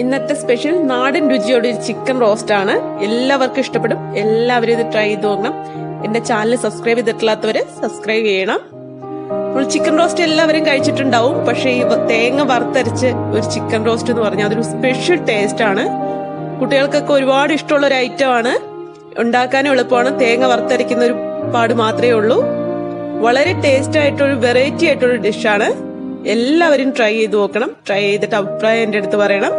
ഇന്നത്തെ സ്പെഷ്യൽ നാടൻ രുചിയോടെ ഒരു ചിക്കൻ റോസ്റ്റ് ആണ്. എല്ലാവർക്കും ഇഷ്ടപ്പെടും. എല്ലാവരും ഇത് ട്രൈ ചെയ്ത് നോക്കണം. എന്റെ ചാനൽ സബ്സ്ക്രൈബ് ചെയ്തിട്ടില്ലാത്തവര് സബ്സ്ക്രൈബ് ചെയ്യണം. നമ്മൾ ചിക്കൻ റോസ്റ്റ് എല്ലാവരും കഴിച്ചിട്ടുണ്ടാവും. പക്ഷെ ഈ തേങ്ങ വറുത്തരച്ച് ഒരു ചിക്കൻ റോസ്റ്റ് എന്ന് പറഞ്ഞാൽ അതൊരു സ്പെഷ്യൽ ടേസ്റ്റ് ആണ്. കുട്ടികൾക്കൊക്കെ ഒരുപാട് ഇഷ്ടമുള്ള ഒരു ഐറ്റം ആണ്. ഉണ്ടാക്കാനും എളുപ്പമാണ്. തേങ്ങ വറുത്തരയ്ക്കുന്ന ഒരു പാട് മാത്രമേ ഉള്ളൂ. വളരെ ടേസ്റ്റ് ആയിട്ടൊരു വെറൈറ്റി ആയിട്ടൊരു ഡിഷാണ്. എല്ലാവരും ട്രൈ ചെയ്ത് നോക്കണം. ട്രൈ ചെയ്തിട്ട് അഭിപ്രായം എന്റെ അടുത്ത് പറയണം.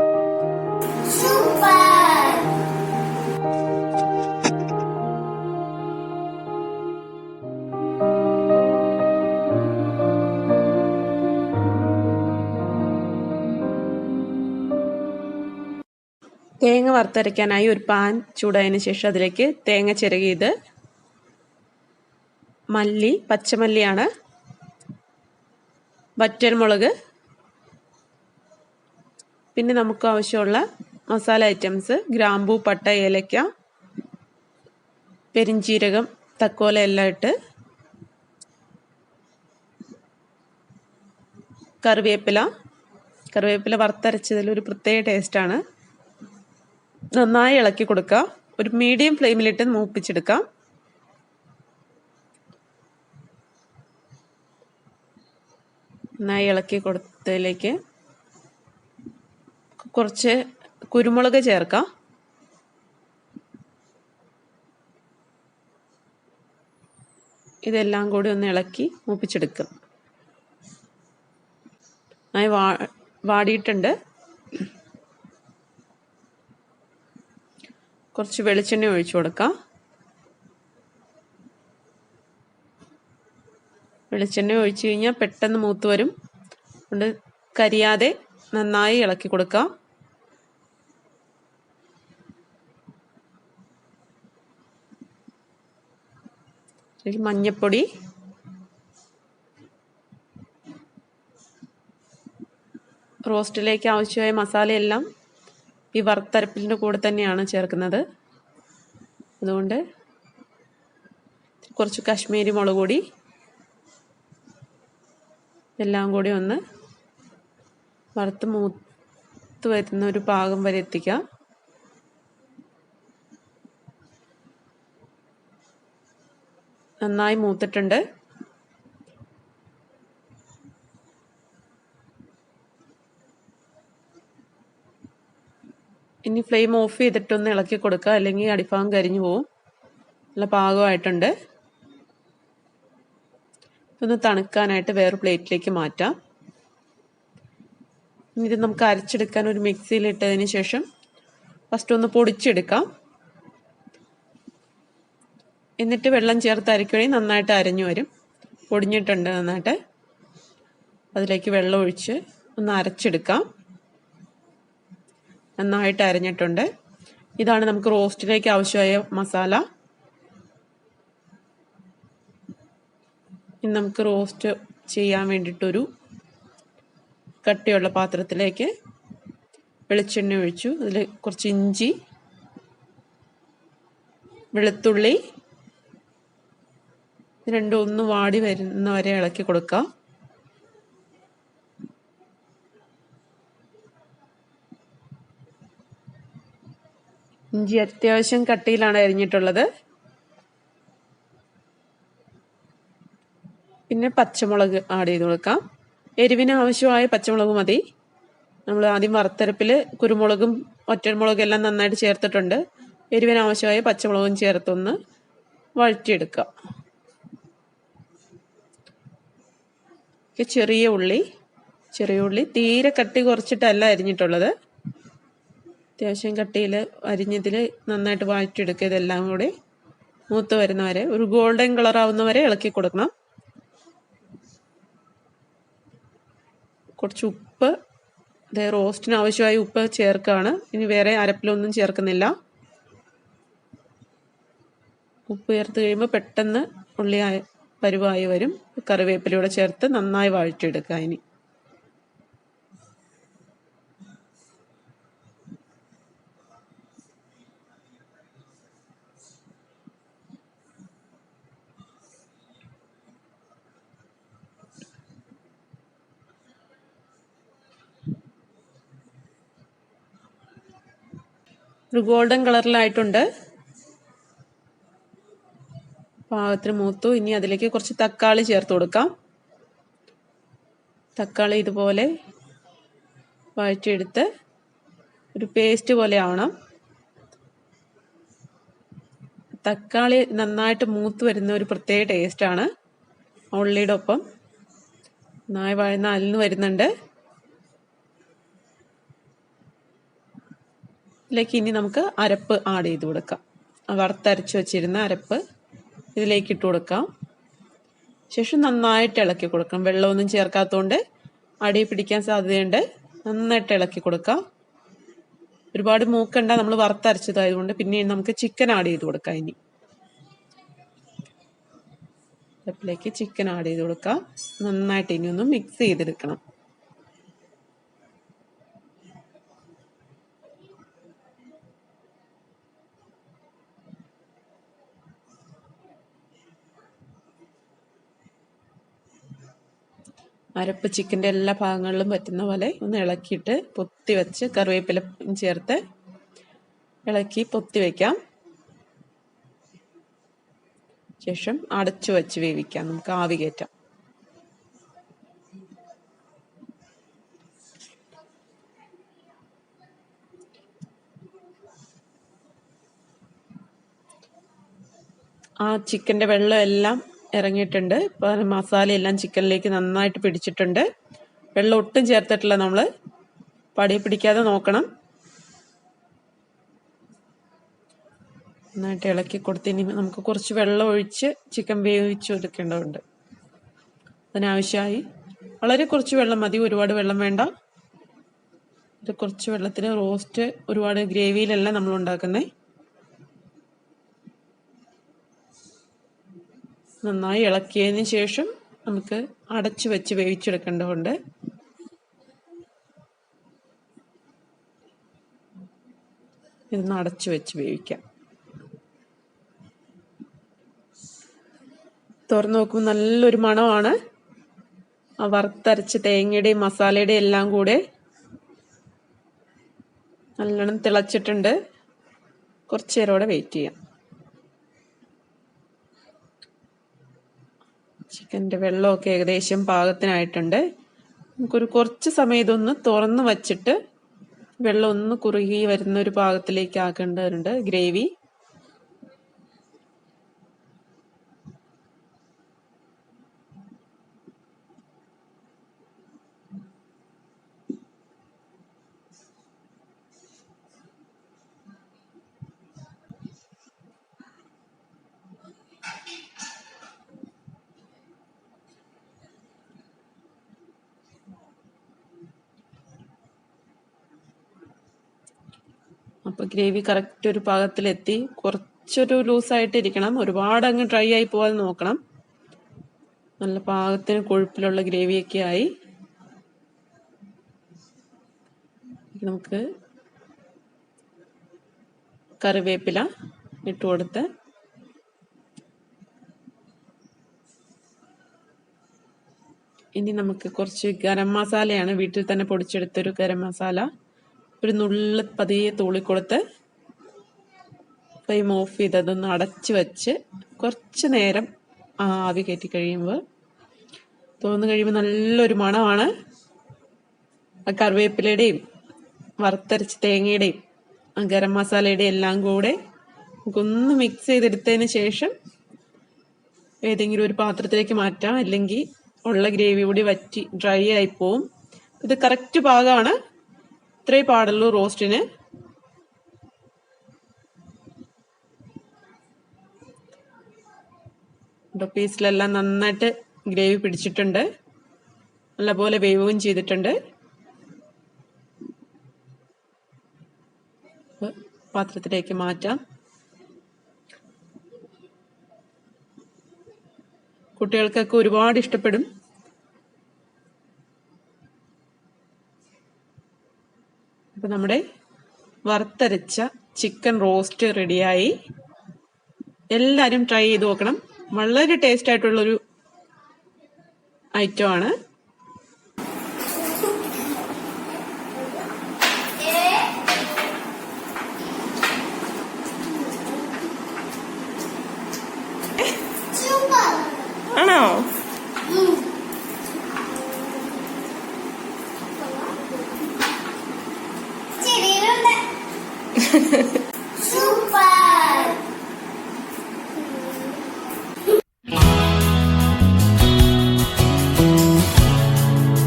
തേങ്ങ വറുത്തരയ്ക്കാനായി ഒരു പാൻ ചൂടായതിനു ശേഷം അതിലേക്ക് തേങ്ങ ചിരകിയത്, മല്ലി, പച്ചമല്ലിയാണ്, വറ്റൽമുളക്, പിന്നെ നമുക്ക് ആവശ്യമുള്ള മസാല ഐറ്റംസ് ഗ്രാമ്പൂ, പട്ട, ഏലക്ക, പെരിഞ്ചീരകം, തക്കോല എല്ലാം ഇട്ട്, കറിവേപ്പില വറുത്തരച്ചതിൽ ഒരു പ്രത്യേക ടേസ്റ്റാണ്. നന്നായി ഇളക്കി കൊടുക്കുക. ഒരു മീഡിയം ഫ്ലെയിമിലിട്ട് മൂപ്പിച്ചെടുക്കാം. നന്നായി ഇളക്കി കൊടുത്തതിലേക്ക് കുറച്ച് കുരുമുളക് ചേർക്കാം. ഇതെല്ലാം കൂടി ഒന്ന് ഇളക്കി മൂപ്പിച്ചെടുക്കും. നന്നായി വാടിയിട്ടുണ്ട്. കുറച്ച് വെളിച്ചെണ്ണ ഒഴിച്ചു കൊടുക്കാം. വെളിച്ചെണ്ണ ഒഴിച്ചു കഴിഞ്ഞാൽ പെട്ടെന്ന് മൂത്ത് വരും. അതുകൊണ്ട് കരിയാതെ നന്നായി ഇളക്കി കൊടുക്കാം. മഞ്ഞപ്പൊടി, റോസ്റ്റിലേക്ക് ആവശ്യമായ മസാലയെല്ലാം ഈ വറുത്തരപ്പിൻ്റെ കൂടെ തന്നെയാണ് ചേർക്കുന്നത്. അതുകൊണ്ട് കുറച്ച് കാശ്മീരി മുളക് പൊടി എല്ലാം കൂടി ഒന്ന് വറുത്ത് മൂത്ത് വരുന്ന ഒരു പാകം വരെ എത്തിക്കാം. നന്നായി മൂത്തിട്ടുണ്ട്. ഇനി ഫ്ലെയിം ഓഫ് ചെയ്തിട്ടൊന്ന് ഇളക്കി കൊടുക്കുക, അല്ലെങ്കിൽ അടിഭാഗം കരിഞ്ഞു പോവും. നല്ല പാകമായിട്ടുണ്ട്. ഒന്ന് തണുക്കാനായിട്ട് വേറെ പ്ലേറ്റിലേക്ക് മാറ്റാം. ഇനി ഇത് നമുക്ക് അരച്ചെടുക്കാൻ ഒരു മിക്സിയിൽ ഇട്ടതിന് ശേഷം ഫസ്റ്റ് ഒന്ന് പൊടിച്ചെടുക്കാം. എന്നിട്ട് വെള്ളം ചേർത്ത് അരയ്ക്കുകയാണെങ്കിൽ നന്നായിട്ട് അരഞ്ഞു വരും. പൊടിഞ്ഞിട്ടുണ്ട് നന്നായിട്ട്. അതിലേക്ക് വെള്ളം ഒഴിച്ച് ഒന്ന് അരച്ചെടുക്കാം. നന്നായിട്ട് അരഞ്ഞിട്ടുണ്ട്. ഇതാണ് നമുക്ക് റോസ്റ്റിലേക്ക് ആവശ്യമായ മസാല. ഇനി നമുക്ക് റോസ്റ്റ് ചെയ്യാൻ വേണ്ടിയിട്ടൊരു കട്ടിയുള്ള പാത്രത്തിലേക്ക് വെളിച്ചെണ്ണ ഒഴിച്ചു. അതിൽ കുറച്ച് ഇഞ്ചി, വെളുത്തുള്ളി രണ്ടും ഒന്ന് വാടി വരുന്നവരെ ഇളക്കി കൊടുക്കാം. ഇഞ്ചി അത്യാവശ്യം കട്ടിയിലാണ് അരിഞ്ഞിട്ടുള്ളത്. പിന്നെ പച്ചമുളക് ആഡ് ചെയ്ത് കൊടുക്കാം. എരിവിന് ആവശ്യമായ പച്ചമുളക് മതി. നമ്മൾ ആദ്യം വറുത്തരപ്പിൽ കുരുമുളകും ഒറ്റമുളകും എല്ലാം നന്നായിട്ട് ചേർത്തിട്ടുണ്ട്. എരിവിന് ആവശ്യമായ പച്ചമുളകും ചേർത്തൊന്ന് വഴറ്റിയെടുക്കാം. ചെറിയ ഉള്ളി തീരെ കട്ടി കുറച്ചിട്ടല്ല അരിഞ്ഞിട്ടുള്ളത്. അത്യാവശ്യം കട്ടിയിൽ അരിഞ്ഞതിൽ നന്നായിട്ട് വഴറ്റിയെടുക്കുക. ഇതെല്ലാം കൂടി മൂത്ത് വരുന്നവരെ, ഒരു ഗോൾഡൻ കളർ ആവുന്നവരെ ഇളക്കി കൊടുക്കണം. കുറച്ച് ഉപ്പ്, റോസ്റ്റിന് ആവശ്യമായ ഉപ്പ് ചേർക്കുകയാണ്. ഇനി വേറെ അരപ്പിലൊന്നും ചേർക്കുന്നില്ല. ഉപ്പ് ചേർത്ത് കഴിയുമ്പോൾ പെട്ടെന്ന് ഉള്ളി പരുവായി വരും. കറിവേപ്പിലൂടെ ചേർത്ത് നന്നായി വഴറ്റിയെടുക്കുക. ഇനി ഒരു ഗോൾഡൻ കളറിലായിട്ടുണ്ട്. പാകത്തിന് മൂത്തു. ഇനി അതിലേക്ക് കുറച്ച് തക്കാളി ചേർത്ത് കൊടുക്കാം. തക്കാളി ഇതുപോലെ വഴറ്റിയെടുത്ത് ഒരു പേസ്റ്റ് പോലെ ആവണം. തക്കാളി നന്നായിട്ട് മൂത്ത് വരുന്ന ഒരു പ്രത്യേക ടേസ്റ്റാണ്. ഉള്ളിയുടെ ഒപ്പം നന്നായി വഴന്ന് അലിഞ്ഞു വരുന്നുണ്ട്. ഇതിലേക്ക് ഇനി നമുക്ക് അരപ്പ് ആഡ് ചെയ്ത് കൊടുക്കാം. വറുത്തരച്ച് വെച്ചിരുന്ന അരപ്പ് ഇതിലേക്ക് ഇട്ട് കൊടുക്കാം. ശേഷം നന്നായിട്ട് ഇളക്കി കൊടുക്കണം. വെള്ളമൊന്നും ചേർക്കാത്തതുകൊണ്ട് അടി പിടിക്കാൻ സാധ്യതയുണ്ട്. നന്നായിട്ട് ഇളക്കി കൊടുക്കാം. ഒരുപാട് മൂക്കണ്ട, നമ്മൾ വറുത്തരച്ചതായതുകൊണ്ട്. പിന്നെ നമുക്ക് ചിക്കൻ ആഡ് ചെയ്ത് കൊടുക്കാം. ഇനി അരപ്പിലേക്ക് ചിക്കൻ ആഡ് ചെയ്ത് കൊടുക്കാം. നന്നായിട്ട് ഇനി ഒന്ന് മിക്സ് ചെയ്തെടുക്കണം. അരപ്പ് ചിക്കൻ്റെ എല്ലാ ഭാഗങ്ങളിലും പറ്റുന്ന പോലെ ഒന്ന് ഇളക്കിയിട്ട് പൊത്തി വെച്ച് കറിവേപ്പില ചേർത്ത് ഇളക്കി പൊത്തി വയ്ക്കാം. ശേഷം അടച്ചു വെച്ച് വേവിക്കാം. നമുക്ക് ആവി കയറ്റാം. ആ ചിക്കൻ്റെ വെള്ളം എല്ലാം ഇറങ്ങിയിട്ടുണ്ട്. ഇപ്പം മസാലയെല്ലാം ചിക്കനിലേക്ക് നന്നായിട്ട് പിടിച്ചിട്ടുണ്ട്. വെള്ളം ഒട്ടും ചേർത്തിട്ടില്ല. നമ്മൾ പടി പിടിക്കാതെ നോക്കണം. നന്നായിട്ട് ഇളക്കി കൊടുത്ത് ഇനി നമുക്ക് കുറച്ച് വെള്ളം ഒഴിച്ച് ചിക്കൻ വേവിച്ച് എടുക്കേണ്ടതുണ്ട്. അതിനാവശ്യമായി വളരെ കുറച്ച് വെള്ളം മതി. ഒരുപാട് വെള്ളം വേണ്ട. ഇത് കുറച്ച് വെള്ളത്തിന് റോസ്റ്റ് ഒരുപാട് ഗ്രേവിയിലല്ല നമ്മൾ ഉണ്ടാക്കുന്നത്. നന്നായി ഇളക്കിയതിന് ശേഷം നമുക്ക് അടച്ചു വെച്ച് വേവിച്ചെടുക്കേണ്ടതുണ്ട്. ഇതൊന്ന് അടച്ചു വെച്ച് വേവിക്കാം. തുറന്നു നോക്കുമ്പോൾ നല്ലൊരു മണമാണ്. ആ വറുത്തരച്ച് തേങ്ങയുടെയും മസാലയുടെയും എല്ലാം കൂടെ നല്ലോണം തിളച്ചിട്ടുണ്ട്. കുറച്ചു നേരം കൂടെ വെയിറ്റ് ചെയ്യാം. ചിക്കൻ്റെ വെള്ളമൊക്കെ ഏകദേശം പാകത്തിനായിട്ടുണ്ട്. നമുക്കൊരു കുറച്ച് സമയം ഇതൊന്ന് തുറന്ന് വച്ചിട്ട് വെള്ളം ഒന്ന് കുറുകി വരുന്ന ഒരു പാകത്തിലേക്ക് ആക്കേണ്ടതുണ്ട് ഗ്രേവി. അപ്പോൾ ഗ്രേവി കറക്റ്റ് ഒരു പാകത്തിലെത്തി. കുറച്ചൊരു ലൂസായിട്ട് ഇരിക്കണം. ഒരുപാട് അങ്ങ് ഡ്രൈ ആയി പോകാതെ നോക്കണം. നല്ല പാകത്തിന് കൊഴുപ്പിലുള്ള ഗ്രേവിയൊക്കെ ആയി. നമുക്ക് കറിവേപ്പില ഇട്ട് കൊടുത്ത് ഇനി നമുക്ക് കുറച്ച് ഗരം മസാലയാണ് വീട്ടിൽ തന്നെ പൊടിച്ചെടുത്തൊരു ഗരം മസാല ഒരു നുള്ള് പതിയെ തൂളിക്കൊടുത്ത് ഫ്ലെയിം ഓഫ് ചെയ്ത് അതൊന്ന് അടച്ചു വെച്ച് കുറച്ച് നേരം ആവി കയറ്റി കഴിയുമ്പോൾ തുറന്നു കഴിയുമ്പോൾ നല്ലൊരു മണമാണ്. ആ കറിവേപ്പിലയുടെയും വറുത്തരച്ച് തേങ്ങയുടെയും ആ ഗരം മസാലയുടെയും എല്ലാം കൂടെ നമുക്കൊന്ന് മിക്സ് ചെയ്തെടുത്തതിന് ശേഷം ഏതെങ്കിലും ഒരു പാത്രത്തിലേക്ക് മാറ്റാം. അല്ലെങ്കിൽ ഉള്ള ഗ്രേവി കൂടി വറ്റി ഡ്രൈ ആയി പോവും. ഇത് കറക്റ്റ് പാകമാണ്. ഇത്രേ പാടുള്ളൂ റോസ്റ്റിന്. പീസിലെല്ലാം നന്നായിട്ട് ഗ്രേവി പിടിച്ചിട്ടുണ്ട്. നല്ലപോലെ വേവുകയും ചെയ്തിട്ടുണ്ട്. പാത്രത്തിലേക്ക് മാറ്റാം. കുട്ടികൾക്കൊക്കെ ഒരുപാട് ഇഷ്ടപ്പെടും. അപ്പൊ നമ്മുടെ വറുത്തരച്ച ചിക്കൻ റോസ്റ്റ് റെഡിയായി. എല്ലാവരും ട്രൈ ചെയ്ത് നോക്കണം. വളരെ ടേസ്റ്റ് ആയിട്ടുള്ളൊരു ഐറ്റമാണ്. ആണോ?